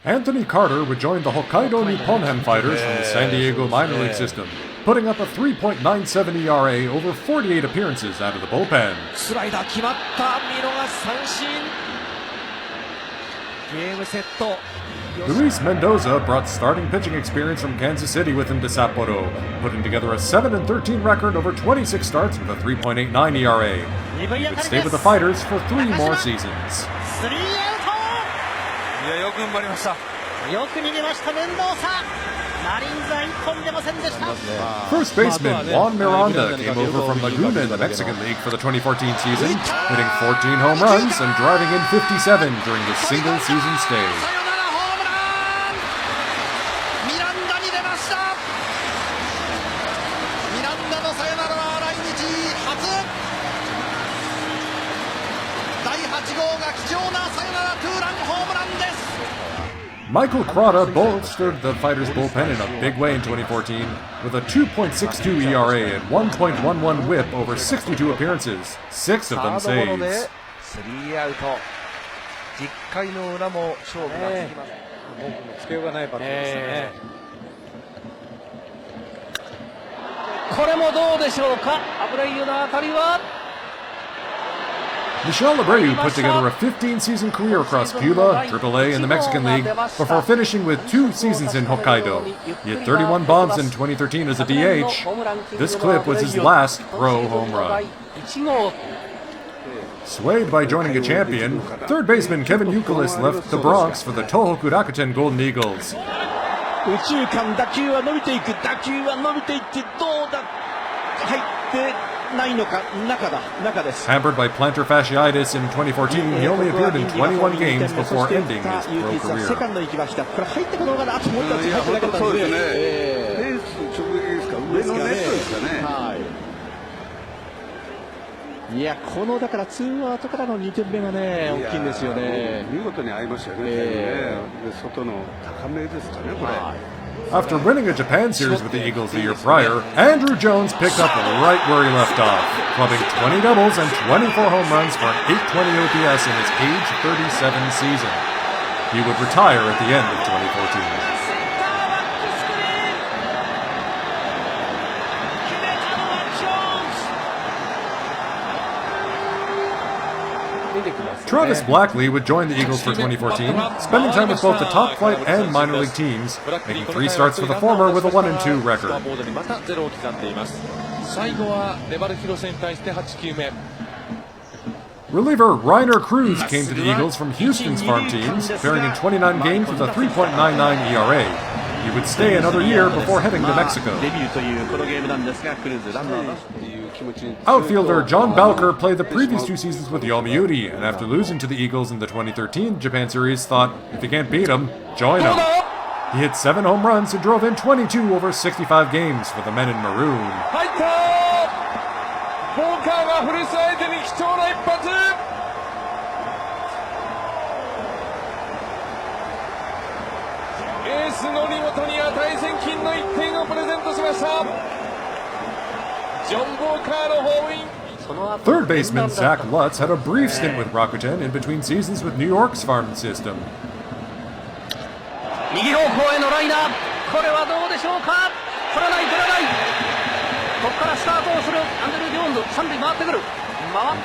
Anthony Carter would join the Hokkaido Nipponhan Fighters from the San Diego minor league system, putting up a 3.97 ERA over 48 appearances out of the bullpen. Luis Mendoza brought starting pitching experience from Kansas City with him to Sapporo, putting together a 7-13 record over 26 starts with a 3.89 ERA. He would stay with the Fighters for 3 more seasons. First baseman Juan Miranda came over from Laguna in the Mexican League for the 2014 season, hitting 14 home runs and driving in 57 during his single-season stay. Michael Crota bolstered the Fighters' bullpen in a big way in 2014 with a 2.62 ERA and 1.11 WHIP over 62 appearances, 6 of them saves. Michel Abreu put together a 15-season career across Cuba, AAA, and the Mexican League before finishing with 2 seasons in Hokkaido. He had 31 bombs in 2013 as a DH. This clip was his last pro home run. Swayed by joining a champion, third baseman Kevin Youkilis left the Bronx for the Tohoku Rakuten Golden Eagles. Hampered by plantar fasciitis in 2014, he only appeared in 21 games before ending his pro career. After winning a Japan Series with the Eagles the year prior, Andrew Jones picked up right where he left off, clubbing 20 doubles and 24 home runs for an 820 OPS in his age 37 season. He would retire at the end of 2014. Travis Blackley would join the Eagles for 2014, spending time with both the top flight and minor league teams, making 3 starts for the former with a 1-2 record. Reliever Rainer Cruz came to the Eagles from Houston's farm teams, appearing in 29 games with a 3.99 ERA. He would stay another year before heading to Mexico. Outfielder John Balker played the previous 2 seasons with Yomiuri, and after losing to the Eagles in the 2013 Japan Series, thought, if you can't beat him, join him. He hit 7 home runs and drove in 22 over 65 games for the men in maroon. Third baseman Zach Lutz had a brief stint with Rakuten in between seasons with New York's farm system. In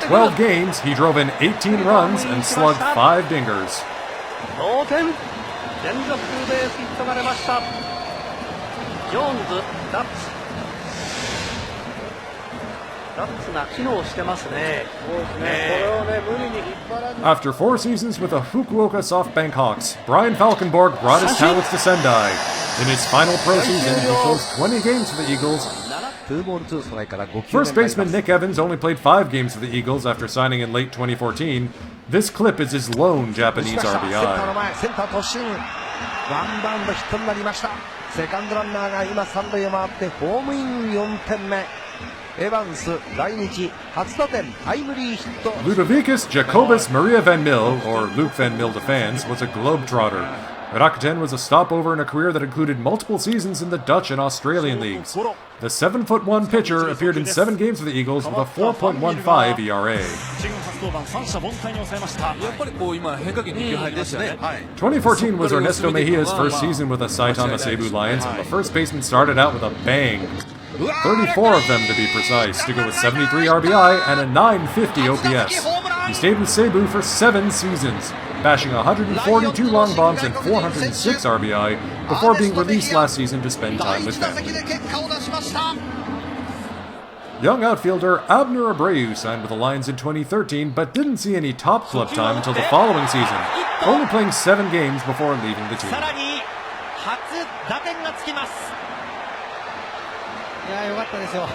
12 games, he drove in 18 runs and slugged 5 dingers. After 4 seasons with the Fukuoka SoftBank Hawks, Brian Falkenborg brought his talents to Sendai. In his final pro season, he closed 20 games for the Eagles. First baseman Nick Evans only played 5 games for the Eagles after signing in late 2014. This clip is his lone Japanese RBI. Ludovicus Jacobus Maria Van Mil, or Luke Van Mil to fans, was a globetrotter. Rakuten was a stopover in a career that included multiple seasons in the Dutch and Australian leagues. The 7'1" pitcher appeared in 7 games for the Eagles with a 4.15 ERA. 2014 was Ernesto Mejia's first season with the Saitama Seibu Lions, and the first baseman started out with a bang. 34 of them to be precise, to go with 73 RBI and a 950 OPS. He stayed with Seibu for 7 seasons, bashing 142 long bombs and 406 RBI before being released last season to spend time with family. Young outfielder Abner Abreu signed with the Lions in 2013, but didn't see any top club time until the following season, only playing 7 games before leaving the team. いや、良かったですよ。はい。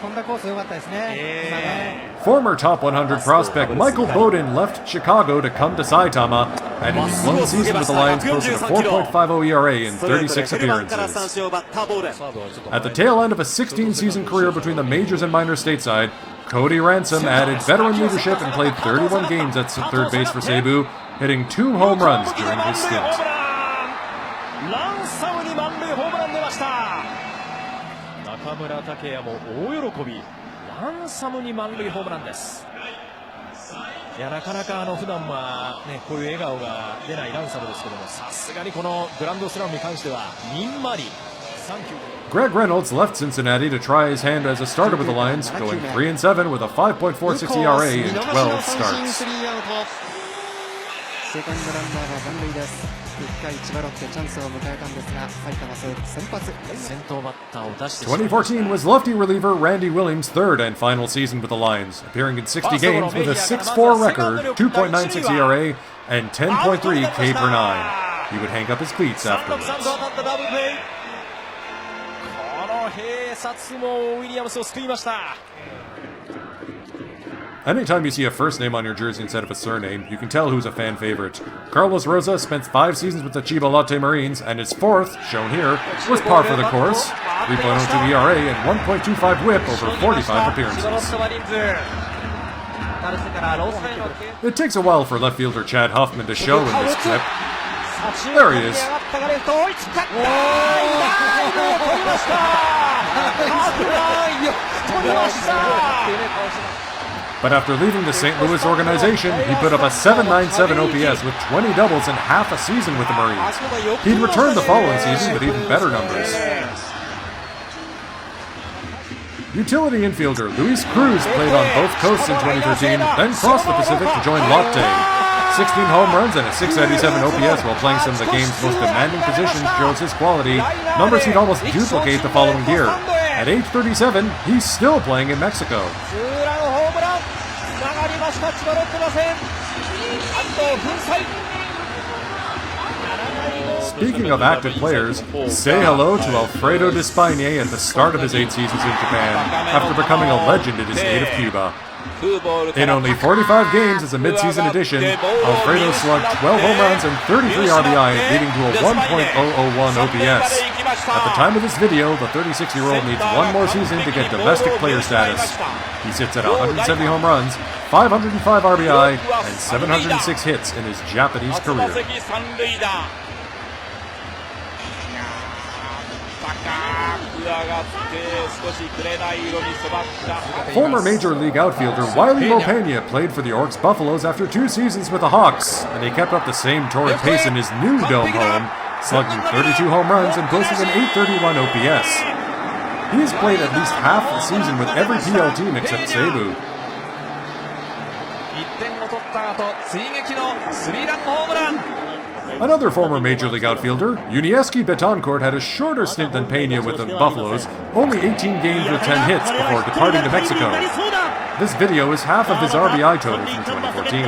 こんなコース良かったですね。Former top 100 prospect Michael Bowden left Chicago to come to Saitama, and in his 1 season with the Lions posted a 4.50 ERA in 36 appearances. At the tail end of a 16-season career between the majors and minors stateside, Cody Ransom added veteran leadership and played 31 games at third base for Seibu, hitting 2 home runs during his stint. Greg Reynolds left Cincinnati to try his hand as a starter with the Lions, going 3-7 with a 5.46 ERA in 12 starts. セカンドランナーが残塁です。1回千葉ロッテチャンスを迎えたんですが、埼玉西武先発先頭バッターを出して。2014 was lefty reliever Randy Williams' third and final season with the Lions, appearing in 60 games with a 6.4 record, 2.96 ERA, and 10.3 K per 9. He would hang up his cleats afterwards. この併殺もウィリアムスを救いました。 Anytime you see a first name on your jersey instead of a surname, you can tell who's a fan favorite. Carlos Rosa spent 5 seasons with the Chiba Lotte Marines, and his 4th, shown here, was par for the course, 3.02 ERA and 1.25 WHIP over 45 appearances. It takes a while for left fielder Chad Huffman to show in this clip. There he is. But after leaving the St. Louis organization, he put up a 7.97 OPS with 20 doubles in half a season with the Marines. He'd returned the following season with even better numbers. Utility infielder Luis Cruz played on both coasts in 2013, then crossed the Pacific to join Lotte. 16 home runs and a 687 OPS while playing some of the game's most demanding positions shows his quality, numbers he'd almost duplicate the following year. At age 37, he's still playing in Mexico. Speaking of active players, say hello to Alfredo Despaigne at the start of his 8 seasons in Japan, after becoming a legend in his native Cuba. In only 45 games as a mid-season addition, Alfredo slugged 12 home runs and 33 RBI, leading to a 1.001 OPS. At the time of this video, the 36-year-old needs 1 more season to get domestic player status. He sits at 170 home runs, 505 RBI, and 706 hits in his Japanese career. Former Major League outfielder Wylie Lopenia played for the Orcs Buffaloes after 2 seasons with the Hawks, and he kept up the same torrid pace in his new dome home, slugging 32 home runs and posting an 831 OPS. He has played at least half the season with every PL team except Seibu. Another former Major League outfielder, Unieski Betancourt, had a shorter stint than Pena with the Buffaloes, only 18 games with 10 hits before departing to Mexico. This video is half of his RBI total from 2014.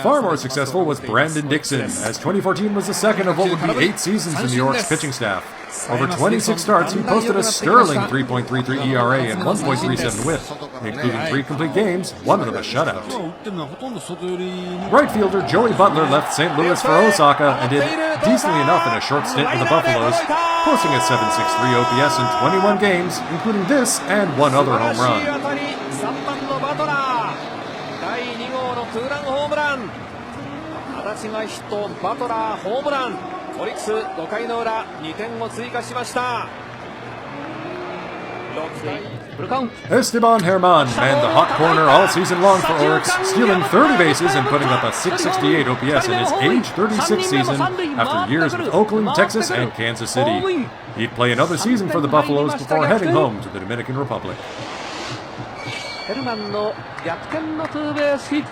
Far more successful was Brandon Dixon, as 2014 was the second of what would be 8 seasons in New York's pitching staff. Over 26 starts, he posted a sterling 3.33 ERA and 1.37 WHIP, including 3 complete games, one of them a shutout. Right fielder Joey Butler left St. Louis for Osaka and did decently enough in a short stint with the Buffaloes, posting a 7.63 OPS in 21 games, including this and one other home run. オリックス5回の裏2点を追加しました。 Esteban Herman manned the hot corner all season long for Oryx, stealing 30 bases and putting up a 668 OPS in his age 36 season after years with Oakland, Texas, and Kansas City. He'd play another season for the Buffaloes before heading home to the Dominican Republic. ヘルマンの逆転のツーベースヒット。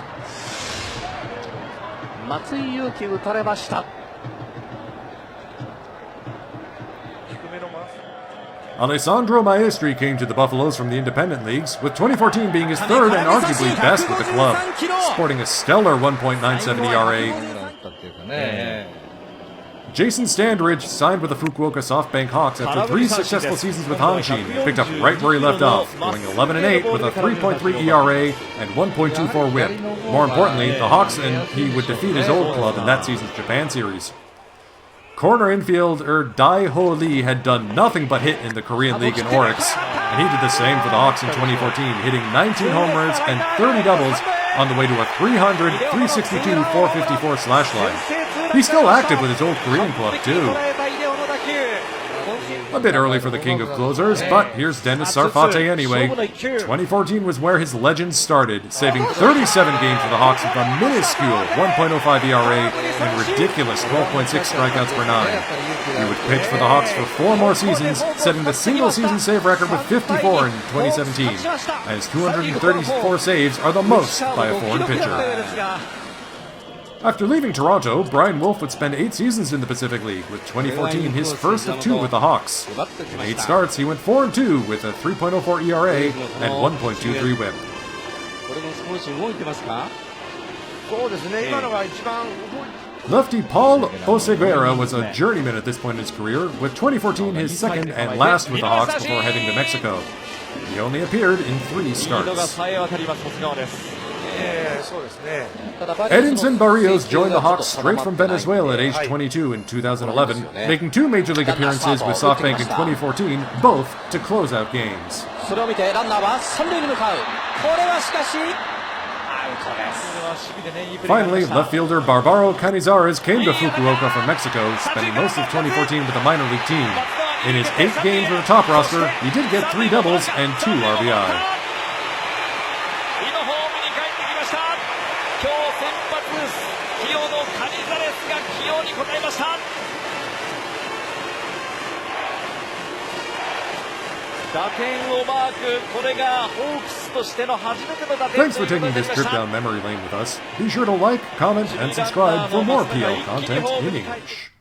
松井裕樹打たれました。 Alessandro Maestri came to the Buffaloes from the independent leagues, with 2014 being his third and arguably best with the club, sporting a stellar 1.97 ERA. Jason Standridge signed with the Fukuoka SoftBank Hawks after 3 successful seasons with Hanshin and picked up right where he left off, going 11-8 with a 3.3 ERA and 1.24 WHIP. More importantly, the Hawks and he would defeat his old club in that season's Japan series. Corner infielder Dai Ho Lee had done nothing but hit in the Korean League in Oryx, and he did the same for the Hawks in 2014, hitting 19 home runs and 30 doubles on the way to a 300, 362, 454 slash line. He's still active with his old Korean club, too. A bit early for the king of closers, but here's Dennis Sarfati anyway. 2014 was where his legend started, saving 37 games for the Hawks with a minuscule 1.05 ERA and ridiculous 12.6 strikeouts per 9. He would pitch for the Hawks for 4 more seasons, setting the single-season save record with 54 in 2017, as 234 saves are the most by a foreign pitcher. After leaving Toronto, Brian Wolfe would spend 8 seasons in the Pacific League, with 2014 his first of 2 with the Hawks. In 8 starts, he went 4-2 with a 3.04 ERA and 1.23 WHIP. Lefty Paul Oseguera was a journeyman at this point in his career, with 2014 his second and last with the Hawks before heading to Mexico. He only appeared in 3 starts. Edinson Barrios joined the Hawks straight from Venezuela at age 22 in 2011, making 2 Major League appearances with SoftBank in 2014, both to close out games. Finally, left fielder Barbaro Canizares came to Fukuoka from Mexico, spending most of 2014 with the minor league team. In his 8 games with the top roster, he did get 3 doubles and 2 RBI. Thanks for taking this trip down memory lane with us. Be sure to like, comment, and subscribe for more PL content in English.